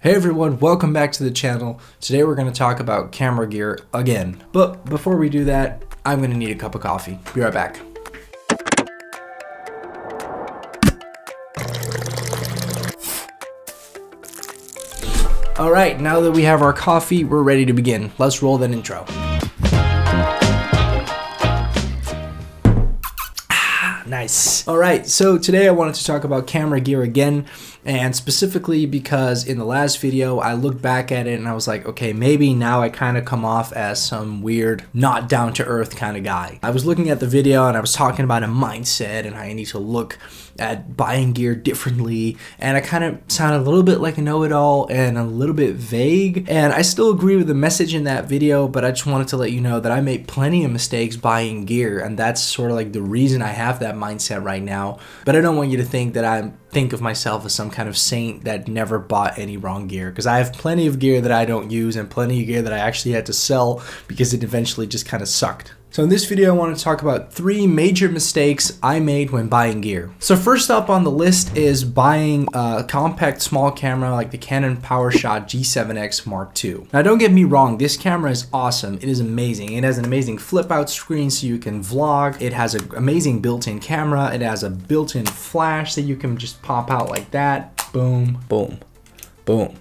Hey everyone, welcome back to the channel. Today we're going to talk about camera gear again. But before we do that, I'm going to need a cup of coffee. Be right back. Alright, now that we have our coffee, we're ready to begin. Let's roll that intro. Nice. Alright, so today I wanted to talk about camera gear again, and specifically because in the last video I looked back at it and I was like, okay, maybe now I kind of come off as some weird, not down to earth kind of guy. I was looking at the video and I was talking about a mindset and how I need to look at buying gear differently, and I kind of sounded a little bit like a know-it-all and a little bit vague, and I still agree with the message in that video, but I just wanted to let you know that I made plenty of mistakes buying gear, and that's sort of like the reason I have that mindset right now. But I don't want you to think that I think of myself as some kind of saint that never bought any wrong gear, because I have plenty of gear that I don't use and plenty of gear that I actually had to sell because it eventually just kind of sucked. So in this video I want to talk about 3 major mistakes I made when buying gear. So first up on the list is buying a compact small camera like the Canon PowerShot G7X Mark II. Now don't get me wrong, this camera is awesome. It is amazing. It has an amazing flip out screen so you can vlog. It has an amazing built-in camera. It has a built-in flash that you can just pop out like that. Boom, boom, boom.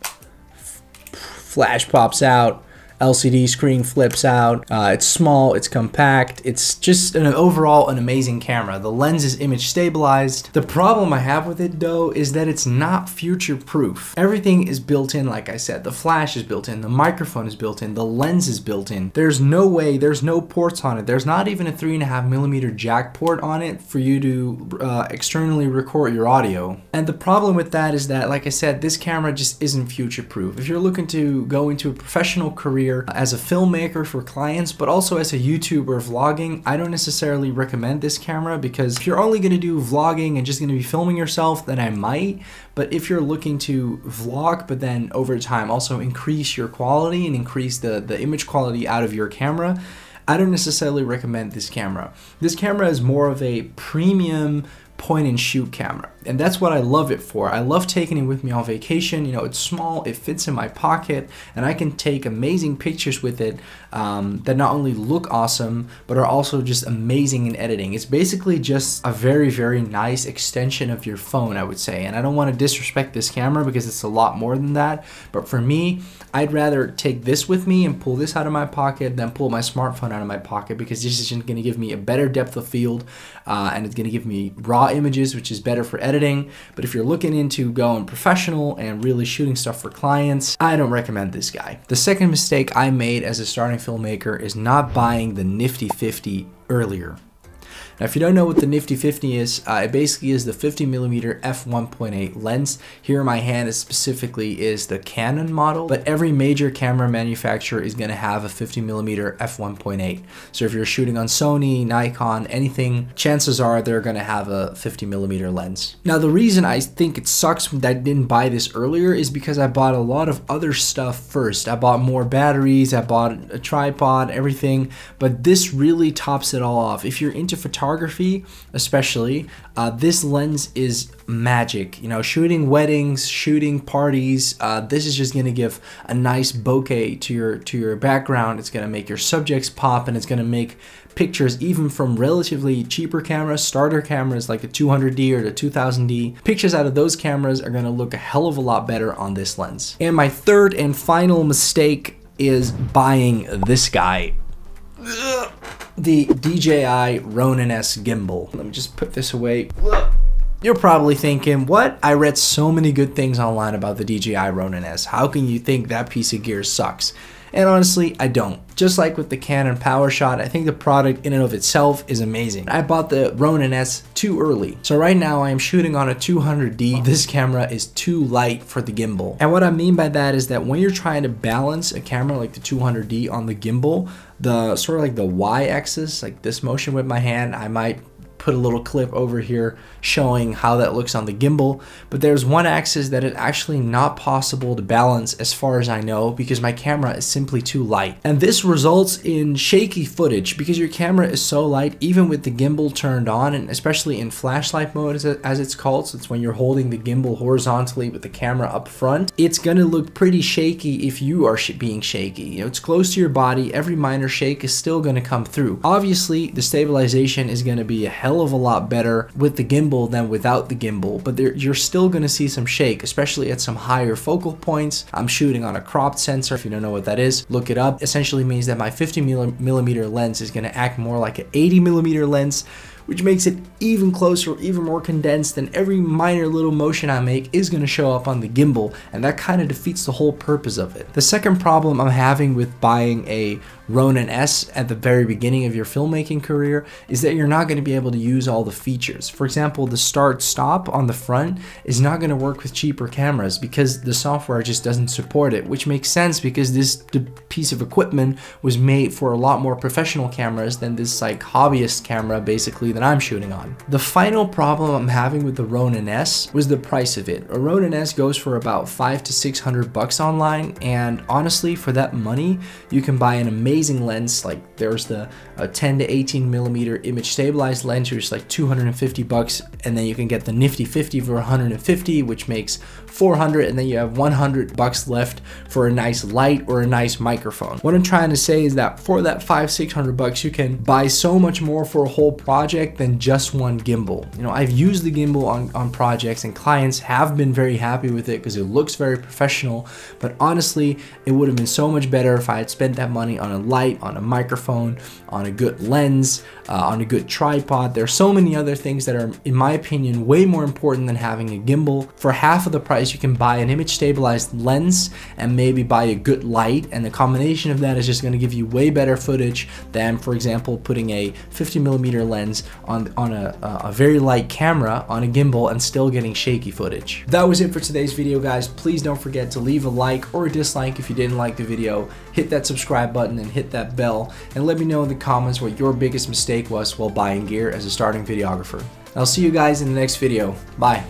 Flash pops out. LCD screen flips out. It's small, it's compact, it's just overall an amazing camera. The lens is image stabilized. The problem I have with it though is that it's not future proof. Everything is built in, like I said. The flash is built in, the microphone is built in, the lens is built in. There's no way, there's no ports on it. There's not even a 3.5mm jack port on it for you to externally record your audio. And the problem with that is that, like I said, this camera just isn't future proof. If you're looking to go into a professional career as a filmmaker for clients, but also as a YouTuber vlogging, I don't necessarily recommend this camera, because if you're only going to do vlogging and just going to be filming yourself, then I might. But if you're looking to vlog, but then over time also increase your quality and increase the image quality out of your camera, I don't necessarily recommend this camera. This camera is more of a premium point and shoot camera, and that's what I love it for. I love taking it with me on vacation. You know, it's small, it fits in my pocket, and I can take amazing pictures with it that not only look awesome but are also just amazing in editing. It's basically just a very, very nice extension of your phone, I would say. And I don't want to disrespect this camera because it's a lot more than that, but for me, I'd rather take this with me and pull this out of my pocket than pull my smartphone out of my pocket, because this is going to give me a better depth of field and it's going to give me raw images, which is better for editing. But if you're looking into going professional and really shooting stuff for clients, I don't recommend this guy. The second mistake I made as a starting filmmaker is not buying the Nifty 50 earlier. Now, if you don't know what the Nifty 50 is, it basically is the 50mm f1.8 lens. Here in my hand, it specifically is the Canon model, but every major camera manufacturer is going to have a 50mm f1.8. So if you're shooting on Sony, Nikon, anything, chances are they're going to have a 50mm lens. Now, the reason I think it sucks that I didn't buy this earlier is because I bought a lot of other stuff first. I bought more batteries, I bought a tripod, everything, but this really tops it all off. If you're into photography, especially, this lens is magic. You know, shooting weddings, shooting parties, this is just gonna give a nice bokeh to your background. It's gonna make your subjects pop, and it's gonna make pictures even from relatively cheaper cameras, starter cameras like the 200D or the 2000D. Pictures out of those cameras are gonna look a hell of a lot better on this lens. And my third and final mistake is buying this guy. The DJI Ronin S Gimbal. Let me just put this away. You're probably thinking, what? I read so many good things online about the DJI Ronin S. How can you think that piece of gear sucks? And honestly, I don't. Just like with the Canon PowerShot, I think the product in and of itself is amazing. I bought the Ronin S too early. So right now I am shooting on a 200D. This camera is too light for the gimbal. And what I mean by that is that when you're trying to balance a camera like the 200D on the gimbal, the sort of like the Y-axis, like this motion with my hand, I might put a little clip over here showing how that looks on the gimbal, but there's one axis that is actually not possible to balance as far as I know because my camera is simply too light. And this results in shaky footage because your camera is so light, even with the gimbal turned on, and especially in flashlight mode as it's called, so it's when you're holding the gimbal horizontally with the camera up front, it's gonna look pretty shaky if you are being shaky. You know, it's close to your body, every minor shake is still gonna come through. Obviously, the stabilization is gonna be a hell of a lot better with the gimbal than without the gimbal, but you're still going to see some shake, especially at some higher focal points. I'm shooting on a cropped sensor. If you don't know what that is, look it up. Essentially means that my 50mm lens is going to act more like an 80mm lens, which makes it even closer, even more condensed, and every minor little motion I make is going to show up on the gimbal, and that kind of defeats the whole purpose of it. The second problem I'm having with buying a Ronin S at the very beginning of your filmmaking career is that you're not going to be able to use all the features. For example, the start-stop on the front is not going to work with cheaper cameras because the software just doesn't support it, which makes sense because this piece of equipment was made for a lot more professional cameras than this like hobbyist camera basically that I'm shooting on. The final problem I'm having with the Ronin S was the price of it. A Ronin S goes for about $500 to $600 online, and honestly, for that money, you can buy an amazing lens. Like there's the 10 to 18mm image stabilized lens, which is like $250, and then you can get the nifty 50 for $150, which makes $400, and then you have $100 left for a nice light or a nice microphone. What I'm trying to say is that for that $500-600, you can buy so much more for a whole project than just one gimbal. You know, I've used the gimbal on projects, and clients have been very happy with it because it looks very professional, but honestly, it would have been so much better if I had spent that money on a light, on a microphone, on a good lens, on a good tripod. There are so many other things that are, in my opinion, way more important than having a gimbal. For half of the price, you can buy an image stabilized lens and maybe buy a good light, and the combination of that is just going to give you way better footage than, for example, putting a 50mm lens on a very light camera on a gimbal and still getting shaky footage. That was it for today's video, guys. Please don't forget to leave a like or a dislike if you didn't like the video. Hit that subscribe button and hit that bell, and let me know in the comments what your biggest mistake was while buying gear as a starting videographer. I'll see you guys in the next video. Bye.